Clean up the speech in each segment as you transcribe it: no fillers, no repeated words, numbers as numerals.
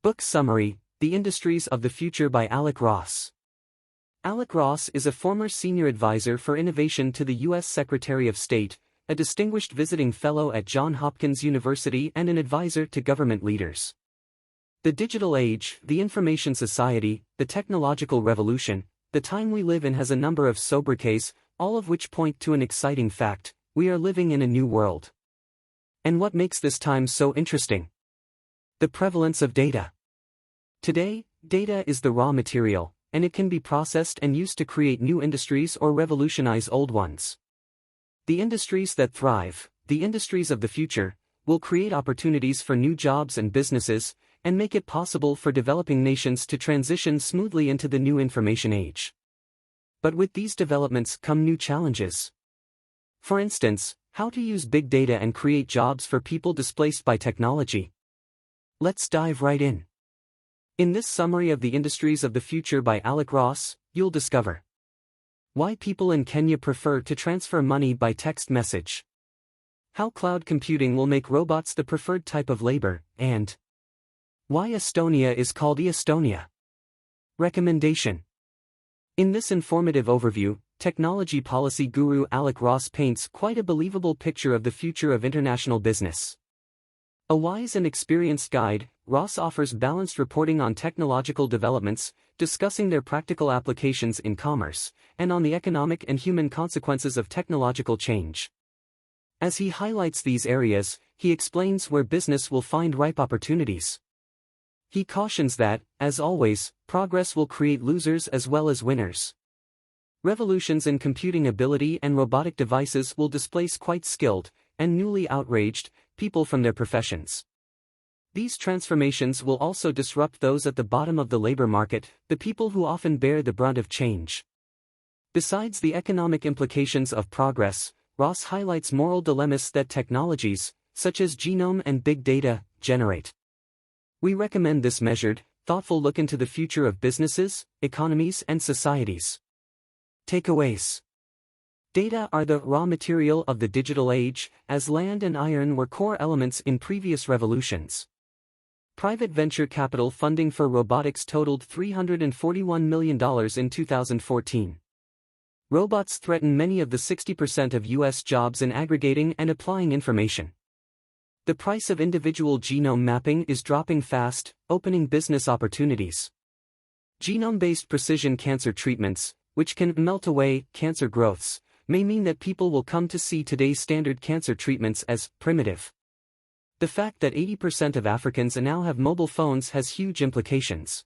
Book Summary: The Industries of the Future by Alec Ross. Alec Ross is a former senior advisor for innovation to the U.S. Secretary of State, a distinguished visiting fellow at John Hopkins University and an advisor to government leaders. The digital age, the information society, the technological revolution, the time we live in has a number of sobriquets, all of which point to an exciting fact: we are living in a new world. And what makes this time so interesting? The prevalence of data. Today, data is the raw material, and it can be processed and used to create new industries or revolutionize old ones. The industries that thrive, the industries of the future, will create opportunities for new jobs and businesses, and make it possible for developing nations to transition smoothly into the new information age. But with these developments come new challenges. For instance, how to use big data and create jobs for people displaced by technology. Let's dive right in. In this summary of the industries of the future by Alec Ross, you'll discover why people in Kenya prefer to transfer money by text message, how cloud computing will make robots the preferred type of labor, and why Estonia is called e-Estonia. Recommendation. In this informative overview, technology policy guru Alec Ross paints quite a believable picture of the future of international business. A wise and experienced guide, Ross offers balanced reporting on technological developments, discussing their practical applications in commerce, and on the economic and human consequences of technological change. As he highlights these areas, he explains where business will find ripe opportunities. He cautions that, as always, progress will create losers as well as winners. Revolutions in computing ability and robotic devices will displace quite skilled, and newly outraged, people from their professions. These transformations will also disrupt those at the bottom of the labor market, the people who often bear the brunt of change. Besides the economic implications of progress, Ross highlights moral dilemmas that technologies, such as genome and big data, generate. We recommend this measured, thoughtful look into the future of businesses, economies, and societies. Takeaways. Data are the raw material of the digital age, as land and iron were core elements in previous revolutions. Private venture capital funding for robotics totaled $341 million in 2014. Robots threaten many of the 60% of U.S. jobs in aggregating and applying information. The price of individual genome mapping is dropping fast, opening business opportunities. Genome-based precision cancer treatments, which can melt away cancer growths, may mean that people will come to see today's standard cancer treatments as primitive. The fact that 80% of Africans now have mobile phones has huge implications.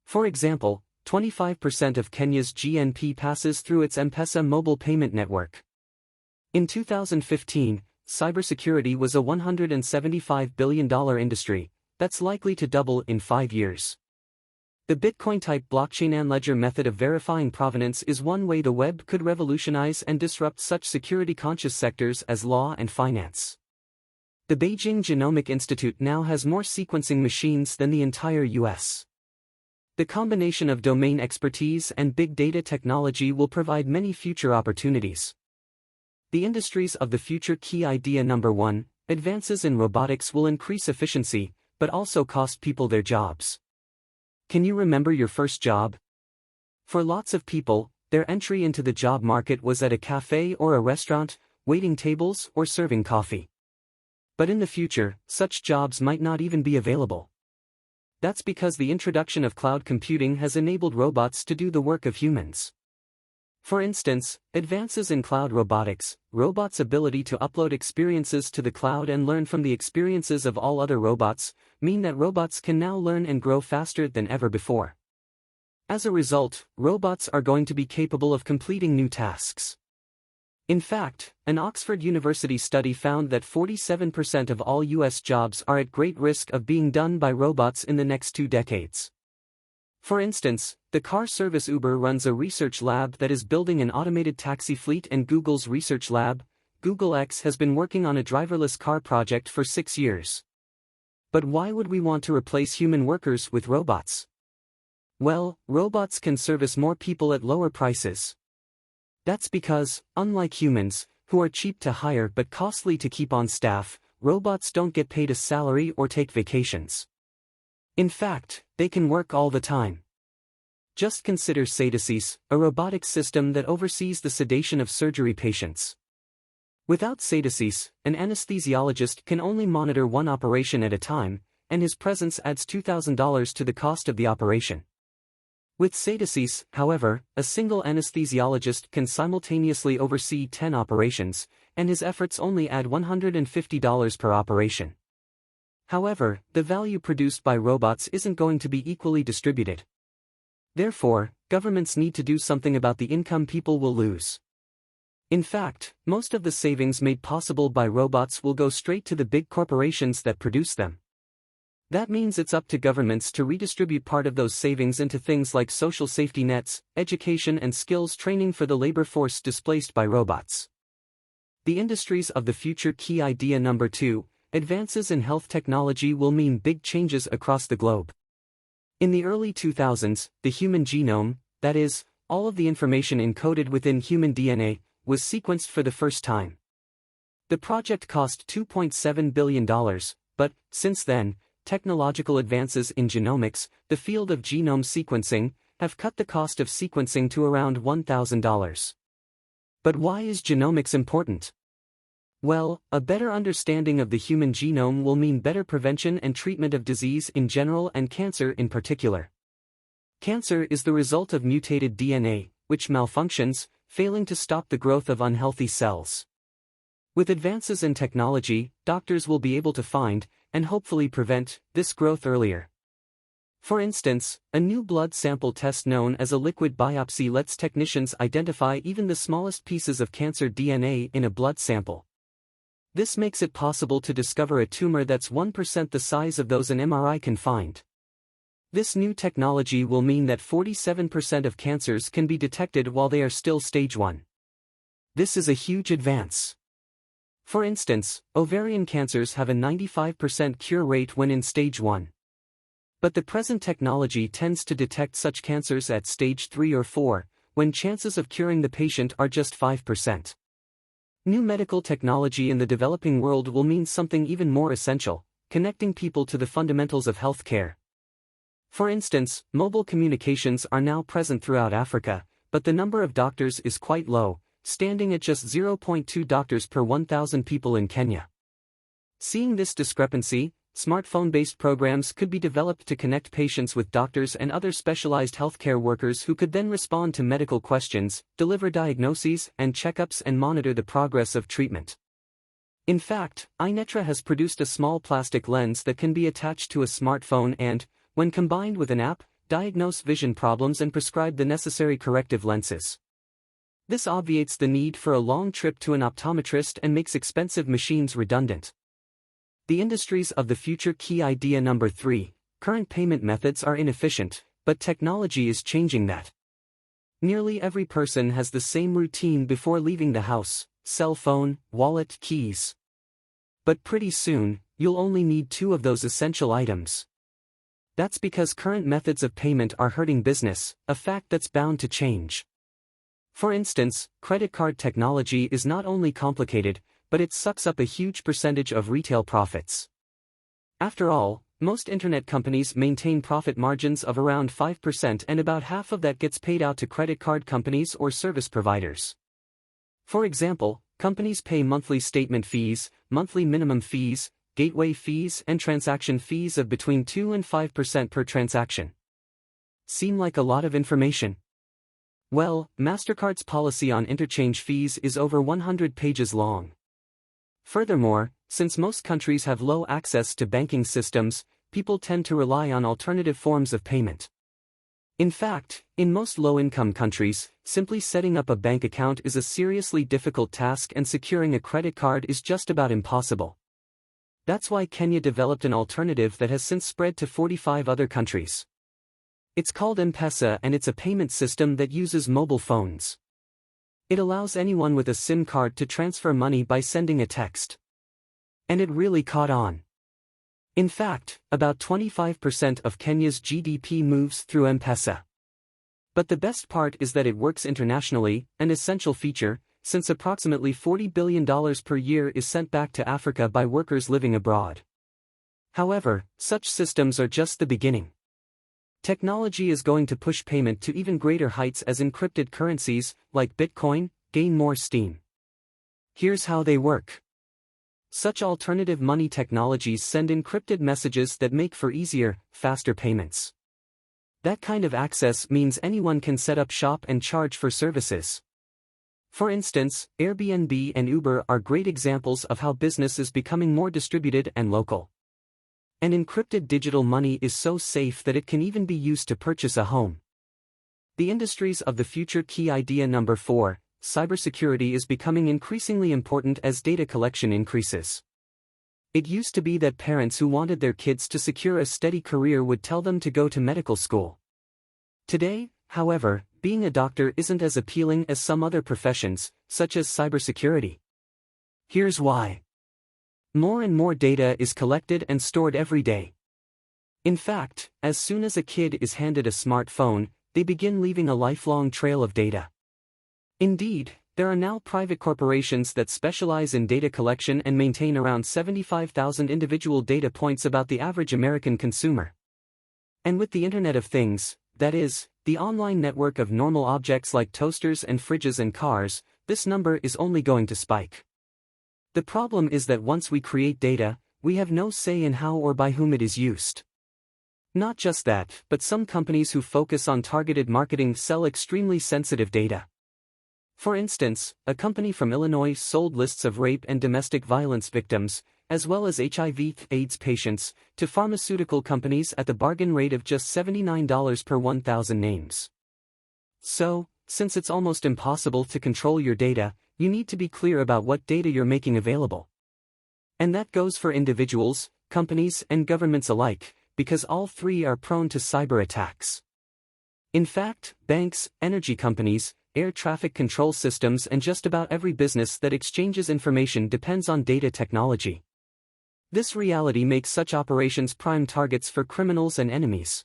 For example, 25% of Kenya's GNP passes through its M-Pesa mobile payment network. In 2015, cybersecurity was a $175 billion industry, that's likely to double in 5 years. The Bitcoin-type blockchain and ledger method of verifying provenance is one way the web could revolutionize and disrupt such security-conscious sectors as law and finance. The Beijing Genomic Institute now has more sequencing machines than the entire US. The combination of domain expertise and big data technology will provide many future opportunities. The industries of the future. Key idea number 1, advances in robotics will increase efficiency, but also cost people their jobs. Can you remember your first job? For lots of people, their entry into the job market was at a cafe or a restaurant, waiting tables or serving coffee. But in the future, such jobs might not even be available. That's because the introduction of cloud computing has enabled robots to do the work of humans. For instance, advances in cloud robotics, robots' ability to upload experiences to the cloud and learn from the experiences of all other robots, mean that robots can now learn and grow faster than ever before. As a result, robots are going to be capable of completing new tasks. In fact, an Oxford University study found that 47% of all U.S. jobs are at great risk of being done by robots in the next 2 decades. For instance, the car service Uber runs a research lab that is building an automated taxi fleet, and Google's research lab, Google X, has been working on a driverless car project for 6 years. But why would we want to replace human workers with robots? Well, robots can service more people at lower prices. That's because, unlike humans, who are cheap to hire but costly to keep on staff, robots don't get paid a salary or take vacations. In fact, they can work all the time. Just consider Cybersecurity, a robotics system that oversees the sedation of surgery patients. Without Cybersecurity, an anesthesiologist can only monitor one operation at a time, and his presence adds $2,000 to the cost of the operation. With Cybersecurity, however, a single anesthesiologist can simultaneously oversee 10 operations, and his efforts only add $150 per operation. However, the value produced by robots isn't going to be equally distributed. Therefore, governments need to do something about the income people will lose. In fact, most of the savings made possible by robots will go straight to the big corporations that produce them. That means it's up to governments to redistribute part of those savings into things like social safety nets, education and skills training for the labor force displaced by robots. The industries of the future. Key idea number 2, advances in health technology will mean big changes across the globe. In the early 2000s, the human genome, that is, all of the information encoded within human DNA, was sequenced for the first time. The project cost $2.7 billion, but, since then, technological advances in genomics, the field of genome sequencing, have cut the cost of sequencing to around $1,000. But why is genomics important? Well, a better understanding of the human genome will mean better prevention and treatment of disease in general and cancer in particular. Cancer is the result of mutated DNA, which malfunctions, failing to stop the growth of unhealthy cells. With advances in technology, doctors will be able to find, and hopefully prevent, this growth earlier. For instance, a new blood sample test known as a liquid biopsy lets technicians identify even the smallest pieces of cancer DNA in a blood sample. This makes it possible to discover a tumor that's 1% the size of those an MRI can find. This new technology will mean that 47% of cancers can be detected while they are still stage 1. This is a huge advance. For instance, ovarian cancers have a 95% cure rate when in stage 1. But the present technology tends to detect such cancers at stage 3 or 4, when chances of curing the patient are just 5%. New medical technology in the developing world will mean something even more essential, connecting people to the fundamentals of healthcare. For instance, mobile communications are now present throughout Africa, but the number of doctors is quite low, standing at just 0.2 doctors per 1,000 people in Kenya. Seeing this discrepancy, smartphone-based programs could be developed to connect patients with doctors and other specialized healthcare workers who could then respond to medical questions, deliver diagnoses and checkups and monitor the progress of treatment. In fact, iNetra has produced a small plastic lens that can be attached to a smartphone and, when combined with an app, diagnose vision problems and prescribe the necessary corrective lenses. This obviates the need for a long trip to an optometrist and makes expensive machines redundant. The industries of the future. Key idea number 3, current payment methods are inefficient, but technology is changing that. Nearly every person has the same routine before leaving the house: cell phone, wallet, keys. But pretty soon, you'll only need 2 of those essential items. That's because current methods of payment are hurting business, a fact that's bound to change. For instance, credit card technology is not only complicated, but it sucks up a huge percentage of retail profits. After all, most internet companies maintain profit margins of around 5%, and about half of that gets paid out to credit card companies or service providers. For example, companies pay monthly statement fees, monthly minimum fees, gateway fees and transaction fees of between 2 and 5% per transaction. Seem like a lot of information? Well, MasterCard's policy on interchange fees is over 100 pages long. Furthermore, since most countries have low access to banking systems, people tend to rely on alternative forms of payment. In fact, in most low-income countries, simply setting up a bank account is a seriously difficult task, and securing a credit card is just about impossible. That's why Kenya developed an alternative that has since spread to 45 other countries. It's called M-Pesa, and it's a payment system that uses mobile phones. It allows anyone with a SIM card to transfer money by sending a text. And it really caught on. In fact, about 25% of Kenya's GDP moves through M-Pesa. But the best part is that it works internationally, an essential feature, since approximately $40 billion per year is sent back to Africa by workers living abroad. However, such systems are just the beginning. Technology is going to push payment to even greater heights as encrypted currencies, like Bitcoin, gain more steam. Here's how they work. Such alternative money technologies send encrypted messages that make for easier, faster payments. That kind of access means anyone can set up shop and charge for services. For instance, Airbnb and Uber are great examples of how business is becoming more distributed and local. And encrypted digital money is so safe that it can even be used to purchase a home. The industries of the future. Key idea number 4, cybersecurity is becoming increasingly important as data collection increases. It used to be that parents who wanted their kids to secure a steady career would tell them to go to medical school. Today, however, being a doctor isn't as appealing as some other professions, such as cybersecurity. Here's why. More and more data is collected and stored every day. In fact, as soon as a kid is handed a smartphone, they begin leaving a lifelong trail of data. Indeed, there are now private corporations that specialize in data collection and maintain around 75,000 individual data points about the average American consumer. And with the Internet of Things, that is, the online network of normal objects like toasters and fridges and cars, this number is only going to spike. The problem is that once we create data, we have no say in how or by whom it is used. Not just that, but some companies who focus on targeted marketing sell extremely sensitive data. For instance, a company from Illinois sold lists of rape and domestic violence victims, as well as HIV/AIDS patients, to pharmaceutical companies at the bargain rate of just $79 per 1,000 names. So, since it's almost impossible to control your data, you need to be clear about what data you're making available. And that goes for individuals, companies, and governments alike, because all three are prone to cyber attacks. In fact, banks, energy companies, air traffic control systems, and just about every business that exchanges information depends on data technology. This reality makes such operations prime targets for criminals and enemies.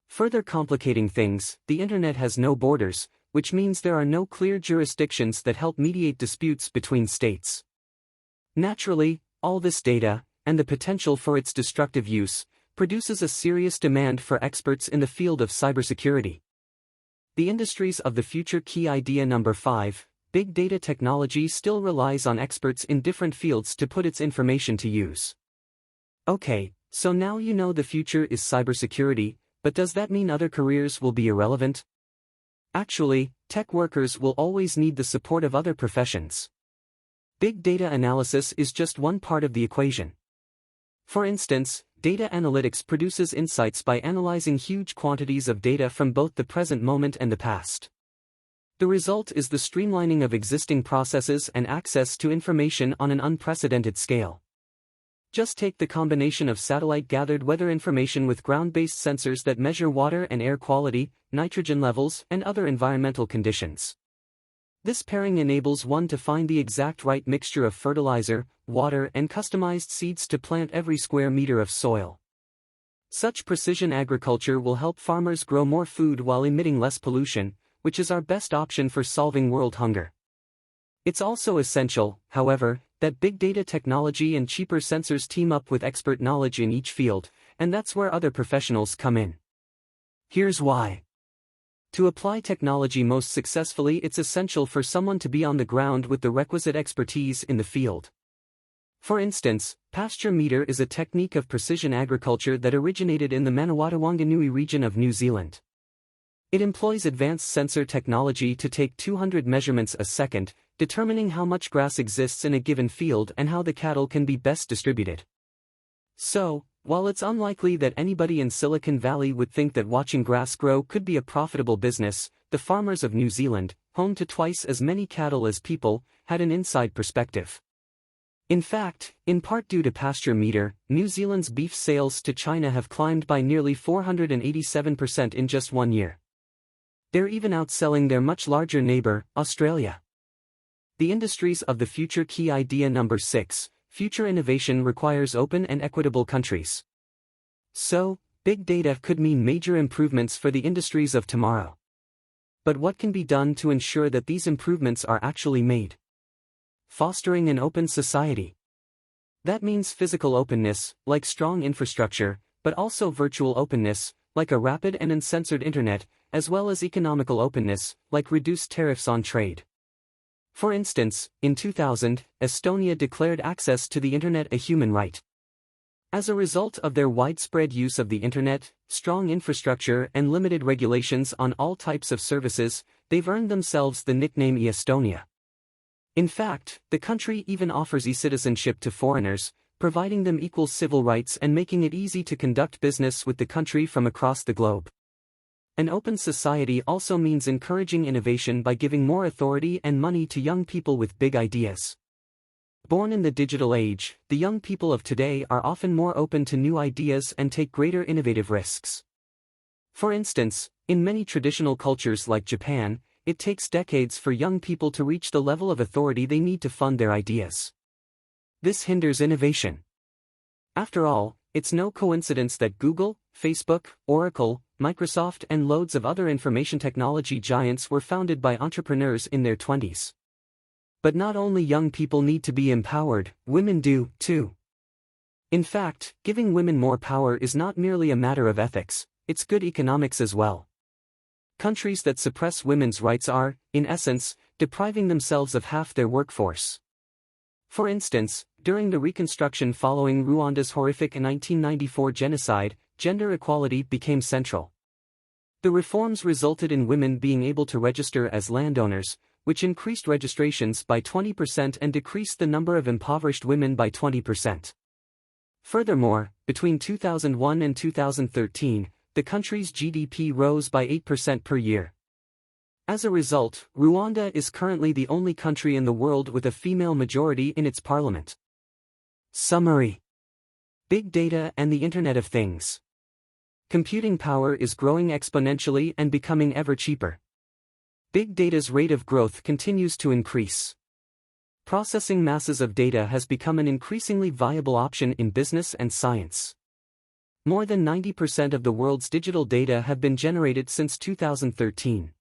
Further complicating things, the Internet has no borders, which means there are no clear jurisdictions that help mediate disputes between states. Naturally, all this data, and the potential for its destructive use, produces a serious demand for experts in the field of cybersecurity. The industries of the future. Key idea number 5, big data technology still relies on experts in different fields to put its information to use. Okay, so now you know the future is cybersecurity, but does that mean other careers will be irrelevant? Actually, tech workers will always need the support of other professions. Big data analysis is just one part of the equation. For instance, data analytics produces insights by analyzing huge quantities of data from both the present moment and the past. The result is the streamlining of existing processes and access to information on an unprecedented scale. Just take the combination of satellite-gathered weather information with ground-based sensors that measure water and air quality, nitrogen levels, and other environmental conditions. This pairing enables one to find the exact right mixture of fertilizer, water, and customized seeds to plant every square meter of soil. Such precision agriculture will help farmers grow more food while emitting less pollution, which is our best option for solving world hunger. It's also essential, however, that big data technology and cheaper sensors team up with expert knowledge in each field, and that's where other professionals come in. Here's why. To apply technology most successfully, it's essential for someone to be on the ground with the requisite expertise in the field. For instance, pasture meter is a technique of precision agriculture that originated in the Manawatu-Wanganui region of New Zealand. It employs advanced sensor technology to take 200 measurements a second, determining how much grass exists in a given field and how the cattle can be best distributed. So, while it's unlikely that anybody in Silicon Valley would think that watching grass grow could be a profitable business, the farmers of New Zealand, home to twice as many cattle as people, had an inside perspective. In fact, in part due to pasture meter, New Zealand's beef sales to China have climbed by nearly 487% in just 1 year. They're even outselling their much larger neighbor, Australia. The industries of the future. Key idea number 6, future innovation requires open and equitable countries. So, big data could mean major improvements for the industries of tomorrow. But what can be done to ensure that these improvements are actually made? Fostering an open society. That means physical openness, like strong infrastructure, but also virtual openness, like a rapid and uncensored internet, as well as economical openness, like reduced tariffs on trade. For instance, in 2000, Estonia declared access to the internet a human right. As a result of their widespread use of the internet, strong infrastructure and limited regulations on all types of services, they've earned themselves the nickname e-Estonia. In fact, the country even offers e-citizenship to foreigners, providing them equal civil rights and making it easy to conduct business with the country from across the globe. An open society also means encouraging innovation by giving more authority and money to young people with big ideas. Born in the digital age, the young people of today are often more open to new ideas and take greater innovative risks. For instance, in many traditional cultures like Japan, it takes decades for young people to reach the level of authority they need to fund their ideas. This hinders innovation. After all, it's no coincidence that Google, Facebook, Oracle, Microsoft and loads of other information technology giants were founded by entrepreneurs in their 20s. But not only young people need to be empowered, women do, too. In fact, giving women more power is not merely a matter of ethics, it's good economics as well. Countries that suppress women's rights are, in essence, depriving themselves of half their workforce. For instance, during the reconstruction following Rwanda's horrific 1994 genocide, gender equality became central. The reforms resulted in women being able to register as landowners, which increased registrations by 20% and decreased the number of impoverished women by 20%. Furthermore, between 2001 and 2013, the country's GDP rose by 8% per year. As a result, Rwanda is currently the only country in the world with a female majority in its parliament. Summary: Big data and the Internet of Things. Computing power is growing exponentially and becoming ever cheaper. Big data's rate of growth continues to increase. Processing masses of data has become an increasingly viable option in business and science. More than 90% of the world's digital data have been generated since 2013.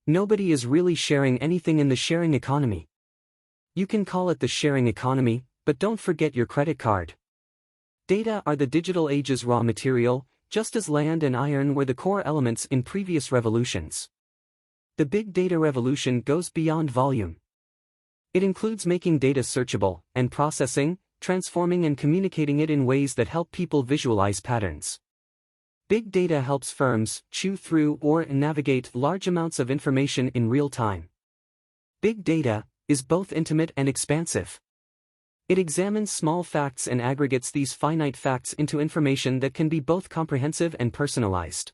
Nobody is really sharing anything in the sharing economy. You can call it the sharing economy, but don't forget your credit card. Data are the digital age's raw material, just as land and iron were the core elements in previous revolutions. The big data revolution goes beyond volume. It includes making data searchable, and processing, transforming and communicating it in ways that help people visualize patterns. Big data helps firms chew through or navigate large amounts of information in real time. Big data is both intimate and expansive. It examines small facts and aggregates these finite facts into information that can be both comprehensive and personalized.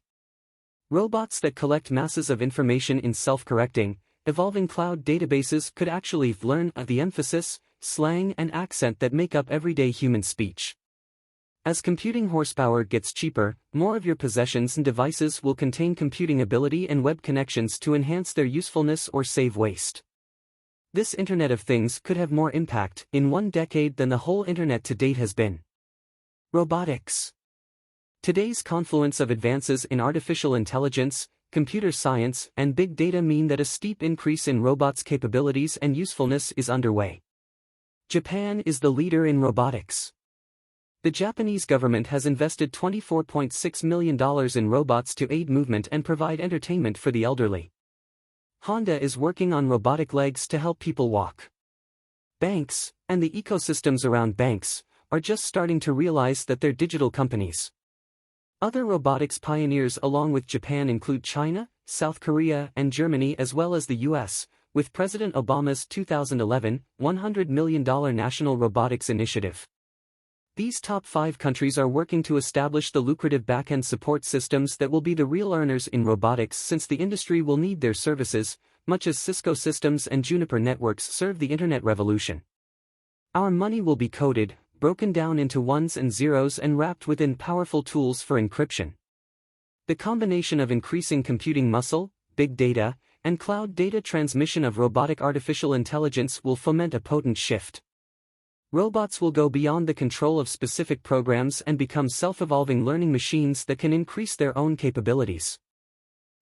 Robots that collect masses of information in self-correcting, evolving cloud databases could actually learn the emphasis, slang and accent that make up everyday human speech. As computing horsepower gets cheaper, more of your possessions and devices will contain computing ability and web connections to enhance their usefulness or save waste. This Internet of Things could have more impact in one decade than the whole Internet to date has been. Robotics. Today's confluence of advances in artificial intelligence, computer science, and big data mean that a steep increase in robots' capabilities and usefulness is underway. Japan is the leader in robotics. The Japanese government has invested $24.6 million in robots to aid movement and provide entertainment for the elderly. Honda is working on robotic legs to help people walk. Banks, and the ecosystems around banks, are just starting to realize that they're digital companies. Other robotics pioneers along with Japan include China, South Korea, and Germany, as well as the US, with President Obama's 2011, $100 million National Robotics Initiative. These top 5 countries are working to establish the lucrative back-end support systems that will be the real earners in robotics, since the industry will need their services, much as Cisco Systems and Juniper Networks serve the Internet revolution. Our money will be coded, broken down into ones and zeros and wrapped within powerful tools for encryption. The combination of increasing computing muscle, big data, and cloud data transmission of robotic artificial intelligence will foment a potent shift. Robots will go beyond the control of specific programs and become self-evolving learning machines that can increase their own capabilities.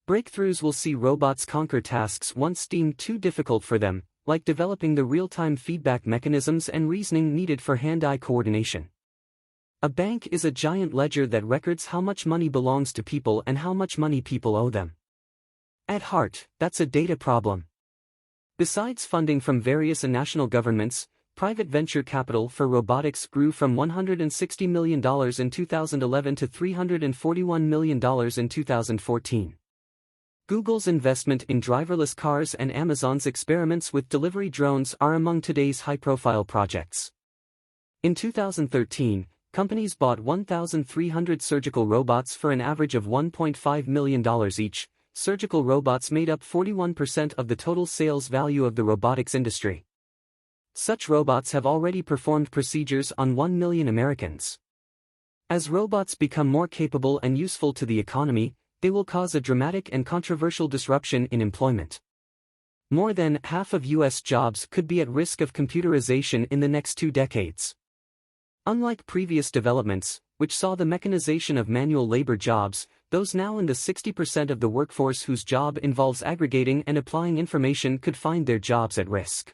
Breakthroughs will see robots conquer tasks once deemed too difficult for them, like developing the real-time feedback mechanisms and reasoning needed for hand-eye coordination. A bank is a giant ledger that records how much money belongs to people and how much money people owe them. At heart, that's a data problem. Besides funding from various national governments, private venture capital for robotics grew from $160 million in 2011 to $341 million in 2014. Google's investment in driverless cars and Amazon's experiments with delivery drones are among today's high-profile projects. In 2013, companies bought 1,300 surgical robots for an average of $1.5 million each. Surgical robots made up 41% of the total sales value of the robotics industry. Such robots have already performed procedures on 1 million Americans. As robots become more capable and useful to the economy, they will cause a dramatic and controversial disruption in employment. More than half of U.S. jobs could be at risk of computerization in the next 2 decades. Unlike previous developments, which saw the mechanization of manual labor jobs, those now in the 60% of the workforce whose job involves aggregating and applying information could find their jobs at risk.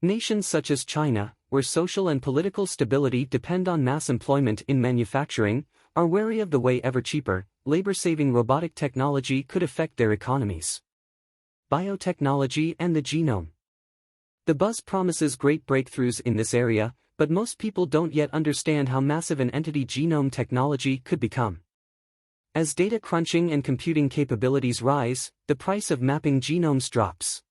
Nations such as China, where social and political stability depend on mass employment in manufacturing, are wary of the way ever cheaper, labor-saving robotic technology could affect their economies. Biotechnology and the genome. The buzz promises great breakthroughs in this area, but most people don't yet understand how massive an entity genome technology could become. As data crunching and computing capabilities rise, the price of mapping genomes drops.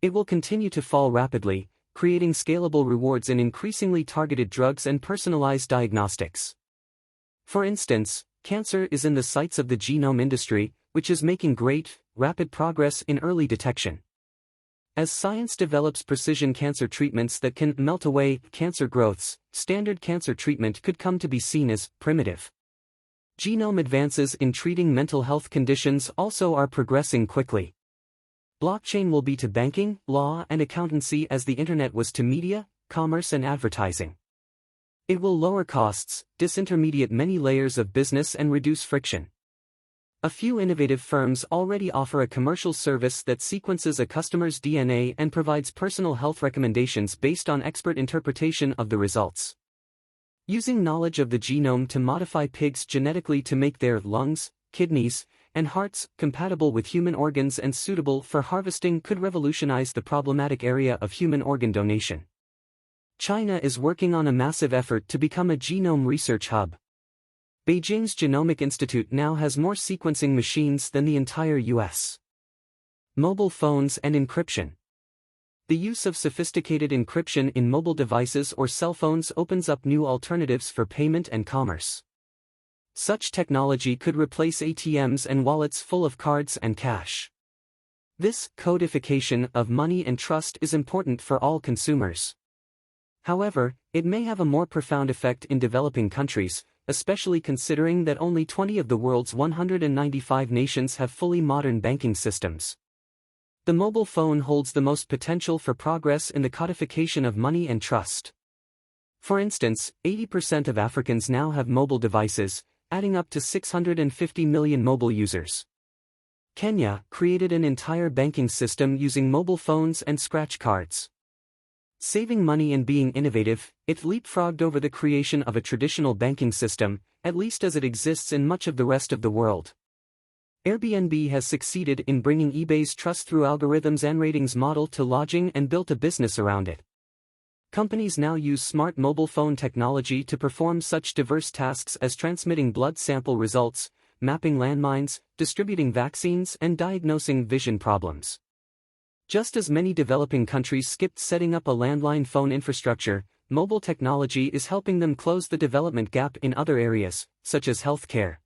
It will continue to fall rapidly, creating scalable rewards in increasingly targeted drugs and personalized diagnostics. For instance, cancer is in the sights of the genome industry, which is making great, rapid progress in early detection. As science develops precision cancer treatments that can melt away cancer growths, standard cancer treatment could come to be seen as primitive. Genome advances in treating mental health conditions also are progressing quickly. Blockchain will be to banking, law, and accountancy as the internet was to media, commerce, and advertising. It will lower costs, disintermediate many layers of business, and reduce friction. A few innovative firms already offer a commercial service that sequences a customer's DNA and provides personal health recommendations based on expert interpretation of the results. Using knowledge of the genome to modify pigs genetically to make their lungs, kidneys, and hearts compatible with human organs and suitable for harvesting could revolutionize the problematic area of human organ donation. China is working on a massive effort to become a genome research hub. Beijing's Genomic Institute now has more sequencing machines than the entire US. Mobile phones and encryption. The use of sophisticated encryption in mobile devices or cell phones opens up new alternatives for payment and commerce. Such technology could replace ATMs and wallets full of cards and cash. This codification of money and trust is important for all consumers. However, it may have a more profound effect in developing countries, especially considering that only 20 of the world's 195 nations have fully modern banking systems. The mobile phone holds the most potential for progress in the codification of money and trust. For instance, 80% of Africans now have mobile devices, adding up to 650 million mobile users. Kenya created an entire banking system using mobile phones and scratch cards. Saving money and being innovative, it leapfrogged over the creation of a traditional banking system, at least as it exists in much of the rest of the world. Airbnb has succeeded in bringing eBay's trust through algorithms and ratings model to lodging and built a business around it. Companies now use smart mobile phone technology to perform such diverse tasks as transmitting blood sample results, mapping landmines, distributing vaccines, and diagnosing vision problems. Just as many developing countries skipped setting up a landline phone infrastructure, mobile technology is helping them close the development gap in other areas, such as healthcare.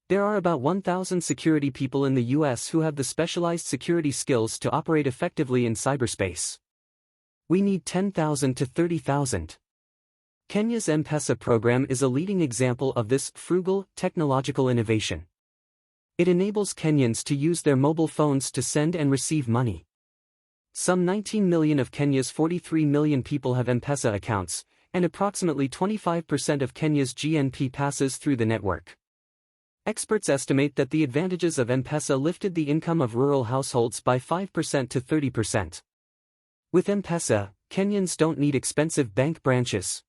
There are about 1,000 security people in the US who have the specialized security skills to operate effectively in cyberspace. We need 10,000 to 30,000. Kenya's M-Pesa program is a leading example of this frugal, technological innovation. It enables Kenyans to use their mobile phones to send and receive money. Some 19 million of Kenya's 43 million people have M-Pesa accounts, and approximately 25% of Kenya's GNP passes through the network. Experts estimate that the advantages of M-Pesa lifted the income of rural households by 5% to 30%. With M-Pesa, Kenyans don't need expensive bank branches.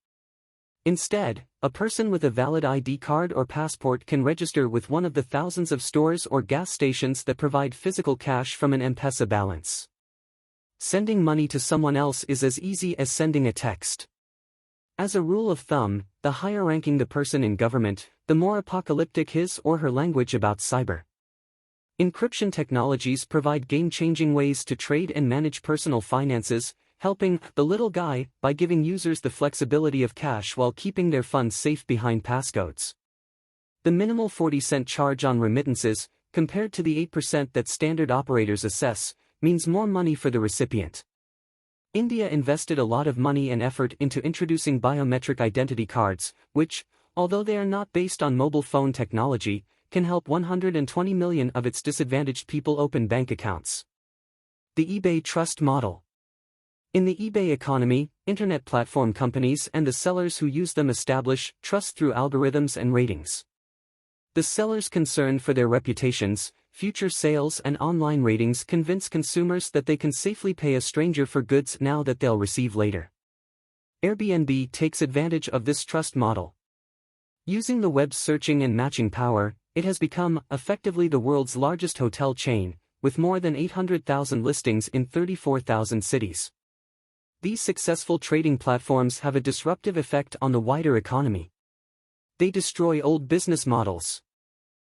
Instead, a person with a valid ID card or passport can register with one of the thousands of stores or gas stations that provide physical cash from an M-Pesa balance. Sending money to someone else is as easy as sending a text. As a rule of thumb, the higher ranking the person in government, the more apocalyptic his or her language about cyber. Encryption technologies provide game-changing ways to trade and manage personal finances, helping the little guy by giving users the flexibility of cash while keeping their funds safe behind passcodes. The minimal 40-cent charge on remittances, compared to the 8% that standard operators assess, means more money for the recipient. India invested a lot of money and effort into introducing biometric identity cards, which, although they are not based on mobile phone technology, can help 120 million of its disadvantaged people open bank accounts. The eBay trust model. In the eBay economy, internet platform companies and the sellers who use them establish trust through algorithms and ratings. The sellers' concern for their reputations, future sales and online ratings convince consumers that they can safely pay a stranger for goods now that they'll receive later. Airbnb takes advantage of this trust model. Using the web's searching and matching power, it has become, effectively, the world's largest hotel chain, with more than 800,000 listings in 34,000 cities. These successful trading platforms have a disruptive effect on the wider economy. They destroy old business models.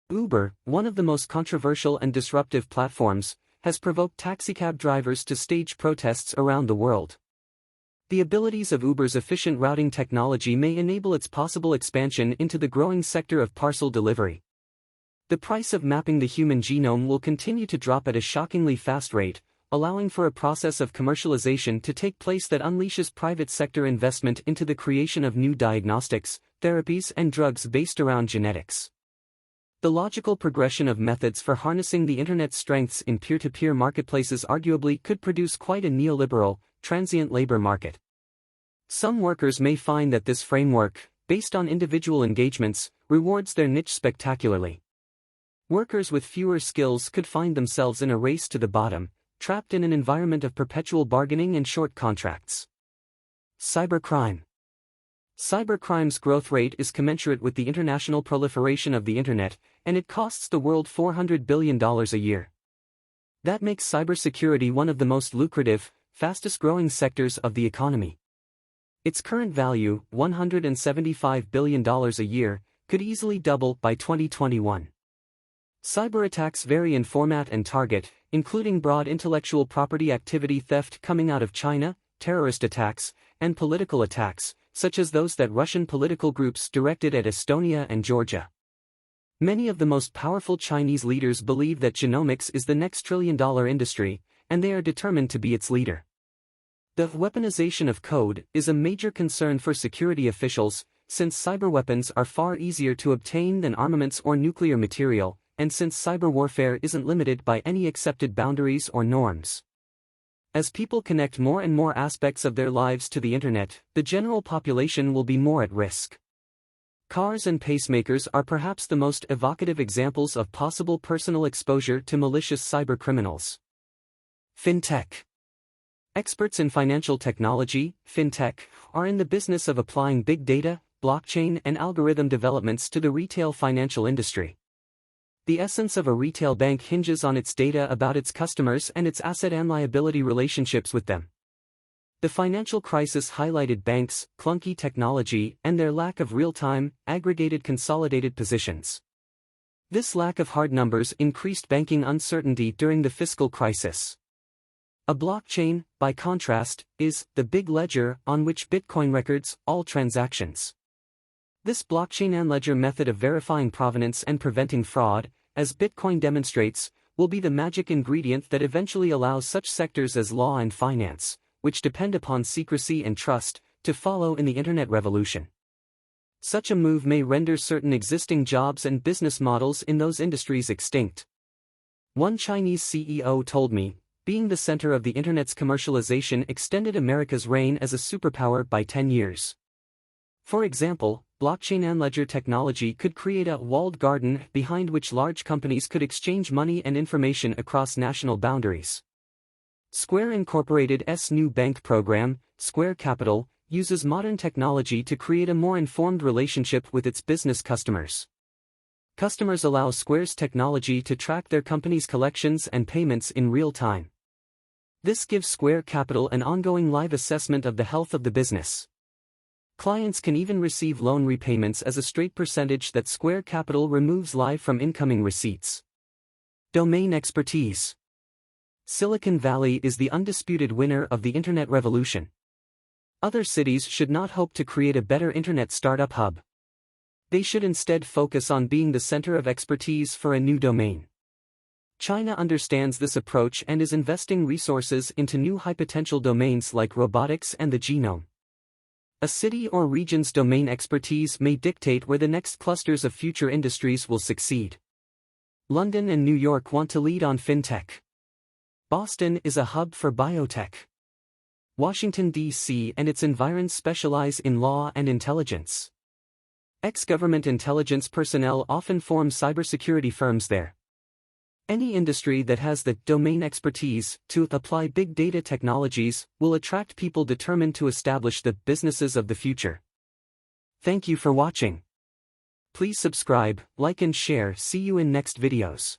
Uber, one of the most controversial and disruptive platforms, has provoked taxicab drivers to stage protests around the world. The abilities of Uber's efficient routing technology may enable its possible expansion into the growing sector of parcel delivery. The price of mapping the human genome will continue to drop at a shockingly fast rate, allowing for a process of commercialization to take place that unleashes private sector investment into the creation of new diagnostics, therapies and drugs based around genetics. The logical progression of methods for harnessing the Internet's strengths in peer-to-peer marketplaces arguably could produce quite a neoliberal, transient labor market. Some workers may find that this framework, based on individual engagements, rewards their niche spectacularly. Workers with fewer skills could find themselves in a race to the bottom, trapped in an environment of perpetual bargaining and short contracts. Cybercrime. Cybercrime's growth rate is commensurate with the international proliferation of the Internet, and it costs the world $400 billion a year. That makes cybersecurity one of the most lucrative, fastest-growing sectors of the economy. Its current value, $175 billion a year, could easily double by 2021. Cyber attacks vary in format and target, including broad intellectual property activity theft coming out of China, terrorist attacks, and political attacks, such as those that Russian political groups directed at Estonia and Georgia. Many of the most powerful Chinese leaders believe that genomics is the next trillion-dollar industry, and they are determined to be its leader. The weaponization of code is a major concern for security officials, since cyberweapons are far easier to obtain than armaments or nuclear material, and since cyber warfare isn't limited by any accepted boundaries or norms. As people connect more and more aspects of their lives to the Internet, the general population will be more at risk. Cars and pacemakers are perhaps the most evocative examples of possible personal exposure to malicious cybercriminals. Fintech. Experts in financial technology, fintech, are in the business of applying big data, blockchain and algorithm developments to the retail financial industry. The essence of a retail bank hinges on its data about its customers and its asset and liability relationships with them. The financial crisis highlighted banks' clunky technology and their lack of real-time, aggregated consolidated positions. This lack of hard numbers increased banking uncertainty during the fiscal crisis. A blockchain, by contrast, is the big ledger on which Bitcoin records all transactions. This blockchain and ledger method of verifying provenance and preventing fraud, as Bitcoin demonstrates, will be the magic ingredient that eventually allows such sectors as law and finance, which depend upon secrecy and trust, to follow in the Internet revolution. Such a move may render certain existing jobs and business models in those industries extinct. One Chinese CEO told me, being the center of the Internet's commercialization extended America's reign as a superpower by 10 years. For example, blockchain and ledger technology could create a walled garden behind which large companies could exchange money and information across national boundaries. Square Incorporated's new bank program, Square Capital, uses modern technology to create a more informed relationship with its business customers. Customers allow Square's technology to track their company's collections and payments in real time. This gives Square Capital an ongoing live assessment of the health of the business. Clients can even receive loan repayments as a straight percentage that Square Capital removes live from incoming receipts. Domain expertise. Silicon Valley is the undisputed winner of the internet revolution. Other cities should not hope to create a better internet startup hub. They should instead focus on being the center of expertise for a new domain. China understands this approach and is investing resources into new high-potential domains like robotics and the genome. A city or region's domain expertise may dictate where the next clusters of future industries will succeed. London and New York want to lead on fintech. Boston is a hub for biotech. Washington, D.C. and its environs specialize in law and intelligence. Ex-government intelligence personnel often form cybersecurity firms there. Any industry that has the domain expertise to apply big data technologies will attract people determined to establish the businesses of the future. Thank you for watching. Please subscribe, like and share. See you in next videos.